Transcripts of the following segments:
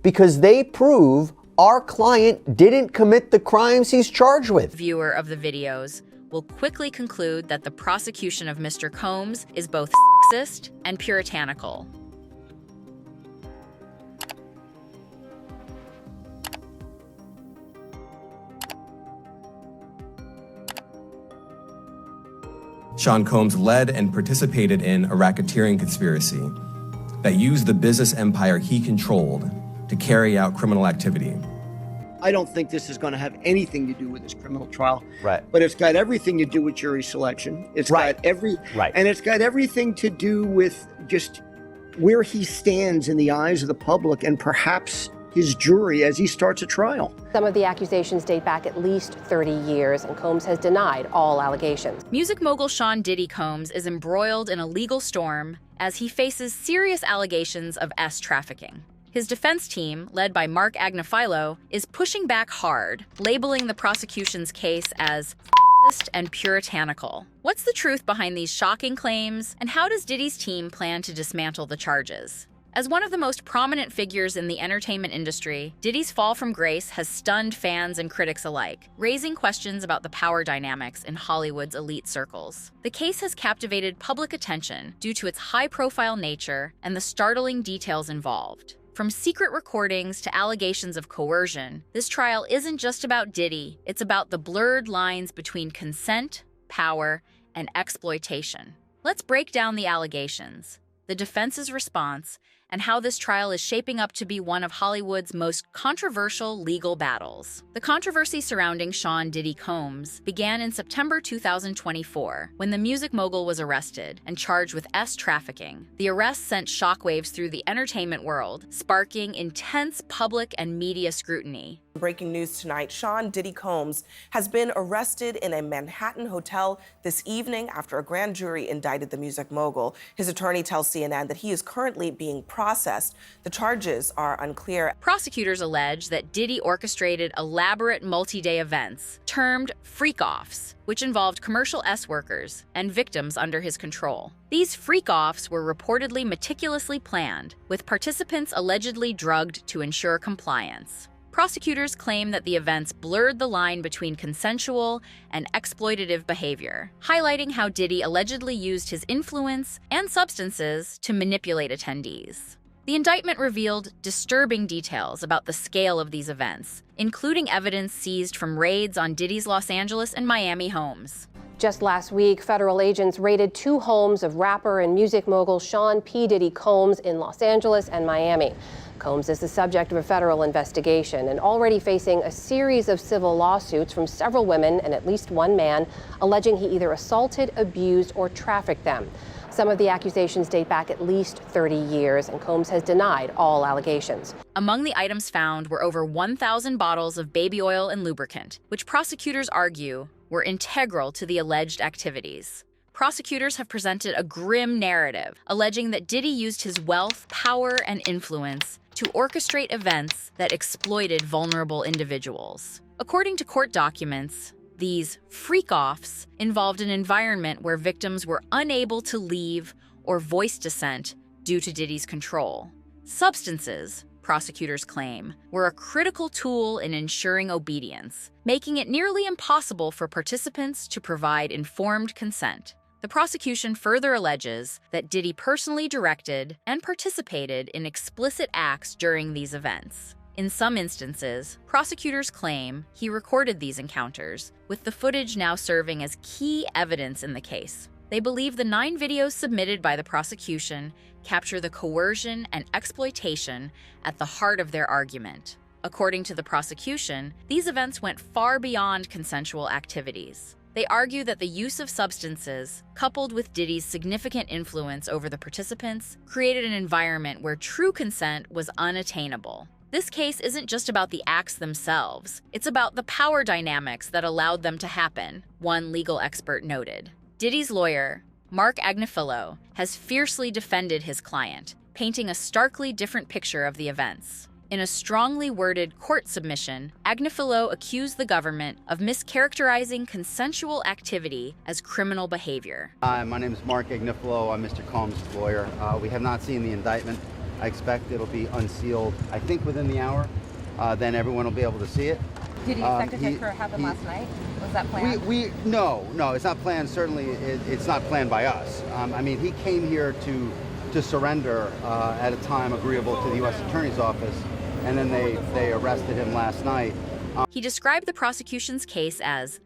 because they prove our client didn't commit the crimes he's charged with. Viewer of the videos will quickly conclude that the prosecution of Mr. Combs is both sexist and puritanical. Sean Combs led and participated in a racketeering conspiracy that used the business empire he controlled to carry out criminal activity. I don't think this is going to have anything to do with this criminal trial. Right. But it's got everything to do with jury selection. It's got and it's got everything to do with just where he stands in the eyes of the public and perhaps his jury as he starts a trial. Some of the accusations date back at least 30 years, and Combs has denied all allegations. Music mogul Sean Diddy Combs is embroiled in a legal storm as he faces serious allegations of trafficking. His defense team, led by Marc Agnifilo, is pushing back hard, labeling the prosecution's case as sexist and puritanical. What's the truth behind these shocking claims, and how does Diddy's team plan to dismantle the charges? As one of the most prominent figures in the entertainment industry, Diddy's fall from grace has stunned fans and critics alike, raising questions about the power dynamics in Hollywood's elite circles. The case has captivated public attention due to its high-profile nature and the startling details involved. From secret recordings to allegations of coercion, this trial isn't just about Diddy, it's about the blurred lines between consent, power, and exploitation. Let's break down the allegations, the defense's response, and how this trial is shaping up to be one of Hollywood's most controversial legal battles. The controversy surrounding Sean Diddy Combs began in September 2024, when the music mogul was arrested and charged with trafficking. The arrest sent shockwaves through the entertainment world, sparking intense public and media scrutiny. Breaking news tonight, Sean Diddy Combs has been arrested in a Manhattan hotel this evening after a grand jury indicted the music mogul. His attorney tells CNN that he is currently being processed. The charges are unclear. Prosecutors allege that Diddy orchestrated elaborate multi-day events, termed freak-offs, which involved commercial workers and victims under his control. These freak-offs were reportedly meticulously planned, with participants allegedly drugged to ensure compliance. Prosecutors claim that the events blurred the line between consensual and exploitative behavior, highlighting how Diddy allegedly used his influence and substances to manipulate attendees. The indictment revealed disturbing details about the scale of these events, including evidence seized from raids on Diddy's Los Angeles and Miami homes. Just last week, federal agents raided 2 homes of rapper and music mogul Sean P. Diddy Combs in Los Angeles and Miami. Combs is the subject of a federal investigation and already facing a series of civil lawsuits from several women and at least one man alleging he either assaulted, abused, or trafficked them. Some of the accusations date back at least 30 years, and Combs has denied all allegations. Among the items found were over 1,000 bottles of baby oil and lubricant, which prosecutors argue were integral to the alleged activities. Prosecutors have presented a grim narrative, alleging that Diddy used his wealth, power, and influence to orchestrate events that exploited vulnerable individuals. According to court documents, these freak-offs involved an environment where victims were unable to leave or voice dissent due to Diddy's control. Substances, prosecutors claim, were a critical tool in ensuring obedience, making it nearly impossible for participants to provide informed consent. The prosecution further alleges that Diddy personally directed and participated in explicit acts during these events. In some instances, prosecutors claim he recorded these encounters, with the footage now serving as key evidence in the case. They believe the 9 videos submitted by the prosecution capture the coercion and exploitation at the heart of their argument. According to the prosecution, these events went far beyond consensual activities. They argue that the use of substances, coupled with Diddy's significant influence over the participants, created an environment where true consent was unattainable. This case isn't just about the acts themselves, it's about the power dynamics that allowed them to happen, one legal expert noted. Diddy's lawyer, Marc Agnifilo, has fiercely defended his client, painting a starkly different picture of the events. In a strongly worded court submission, Agnifilo accused the government of mischaracterizing consensual activity as criminal behavior. Hi, my name is Marc Agnifilo. I'm Mr. Combs' lawyer. We have not seen the indictment. I expect it'll be unsealed, I think within the hour. Then everyone will be able to see it. Did you expect it to happen last night? Was that planned? No, it's not planned. Certainly, it's not planned by us. I mean, he came here to surrender at a time agreeable to the U.S. Attorney's Office, and then they arrested him last night. He described the prosecution's case as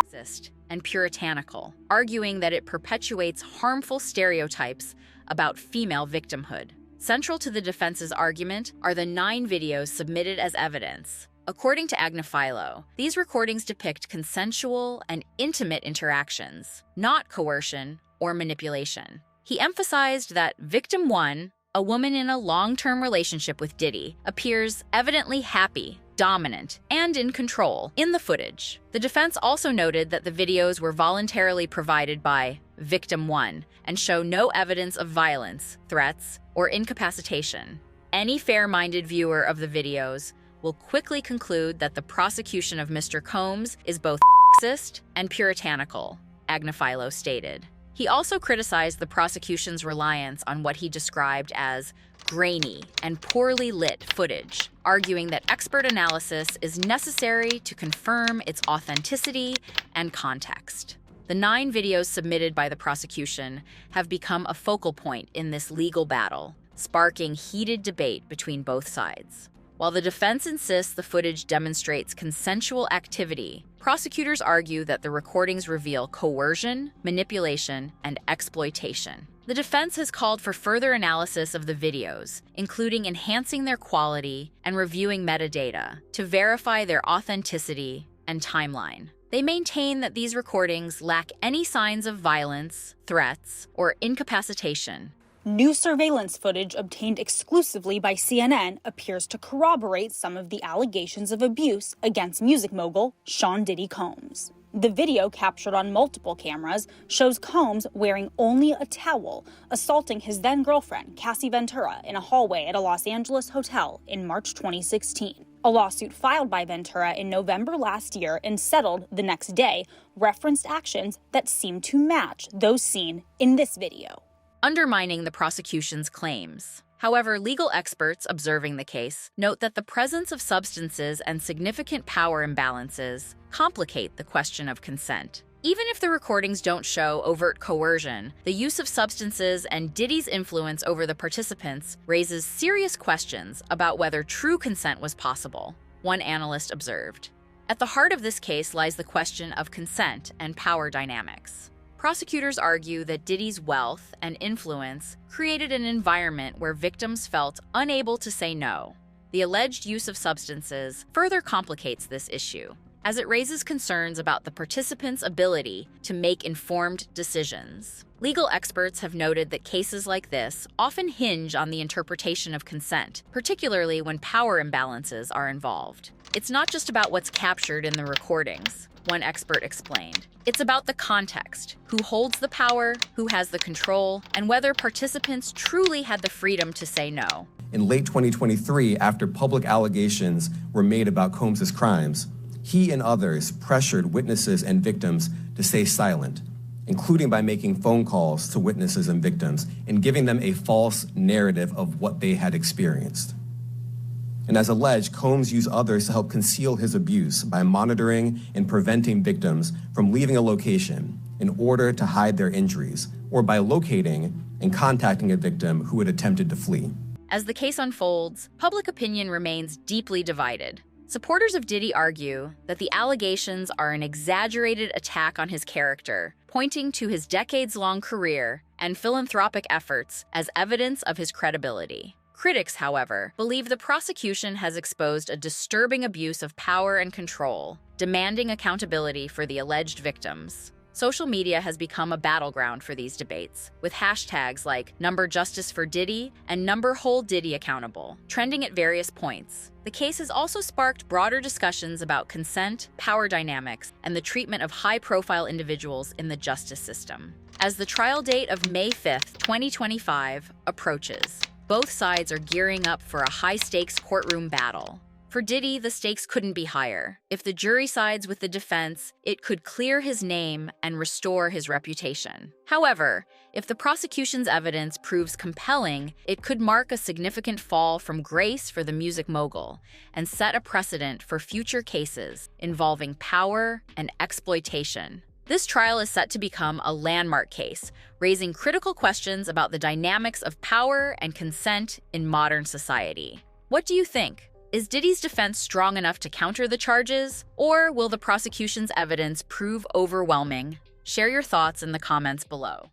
xist and puritanical, arguing that it perpetuates harmful stereotypes about female victimhood. Central to the defense's argument are the 9 videos submitted as evidence. According to Agnifilo, these recordings depict consensual and intimate interactions, not coercion or manipulation. He emphasized that Victim 1, a woman in a long-term relationship with Diddy, appears evidently happy, dominant, and in control in the footage. The defense also noted that the videos were voluntarily provided by Victim 1 and show no evidence of violence, threats, or incapacitation. Any fair-minded viewer of the videos will quickly conclude that the prosecution of Mr. Combs is both sexist and puritanical, Agnifilo stated. He also criticized the prosecution's reliance on what he described as grainy and poorly lit footage, arguing that expert analysis is necessary to confirm its authenticity and context. The 9 videos submitted by the prosecution have become a focal point in this legal battle, sparking heated debate between both sides. While the defense insists the footage demonstrates consensual activity, prosecutors argue that the recordings reveal coercion, manipulation, and exploitation. The defense has called for further analysis of the videos, including enhancing their quality and reviewing metadata to verify their authenticity and timeline. They maintain that these recordings lack any signs of violence, threats, or incapacitation. New surveillance footage obtained exclusively by CNN appears to corroborate some of the allegations of abuse against music mogul Sean Diddy Combs. The video, captured on multiple cameras, shows Combs wearing only a towel, assaulting his then-girlfriend, Cassie Ventura, in a hallway at a Los Angeles hotel in March 2016. A lawsuit filed by Ventura in November last year and settled the next day referenced actions that seem to match those seen in this video, undermining the prosecution's claims. However, legal experts observing the case note that the presence of substances and significant power imbalances complicate the question of consent. Even if the recordings don't show overt coercion, the use of substances and Diddy's influence over the participants raises serious questions about whether true consent was possible, one analyst observed. At the heart of this case lies the question of consent and power dynamics. Prosecutors argue that Diddy's wealth and influence created an environment where victims felt unable to say no. The alleged use of substances further complicates this issue, as it raises concerns about the participants' ability to make informed decisions. Legal experts have noted that cases like this often hinge on the interpretation of consent, particularly when power imbalances are involved. It's not just about what's captured in the recordings, one expert explained. It's about the context, who holds the power, who has the control, and whether participants truly had the freedom to say no. In late 2023, after public allegations were made about Combs' crimes, he and others pressured witnesses and victims to stay silent, including by making phone calls to witnesses and victims and giving them a false narrative of what they had experienced. And as alleged, Combs used others to help conceal his abuse by monitoring and preventing victims from leaving a location in order to hide their injuries, or by locating and contacting a victim who had attempted to flee. As the case unfolds, public opinion remains deeply divided. Supporters of Diddy argue that the allegations are an exaggerated attack on his character, pointing to his decades-long career and philanthropic efforts as evidence of his credibility. Critics, however, believe the prosecution has exposed a disturbing abuse of power and control, demanding accountability for the alleged victims. Social media has become a battleground for these debates, with hashtags like #JusticeForDiddy and #HoldDiddy accountable, trending at various points. The case has also sparked broader discussions about consent, power dynamics, and the treatment of high-profile individuals in the justice system. As the trial date of May 5, 2025 approaches, both sides are gearing up for a high-stakes courtroom battle. For Diddy, the stakes couldn't be higher. If the jury sides with the defense, it could clear his name and restore his reputation. However, if the prosecution's evidence proves compelling, it could mark a significant fall from grace for the music mogul and set a precedent for future cases involving power and exploitation. This trial is set to become a landmark case, raising critical questions about the dynamics of power and consent in modern society. What do you think? Is Diddy's defense strong enough to counter the charges, or will the prosecution's evidence prove overwhelming? Share your thoughts in the comments below.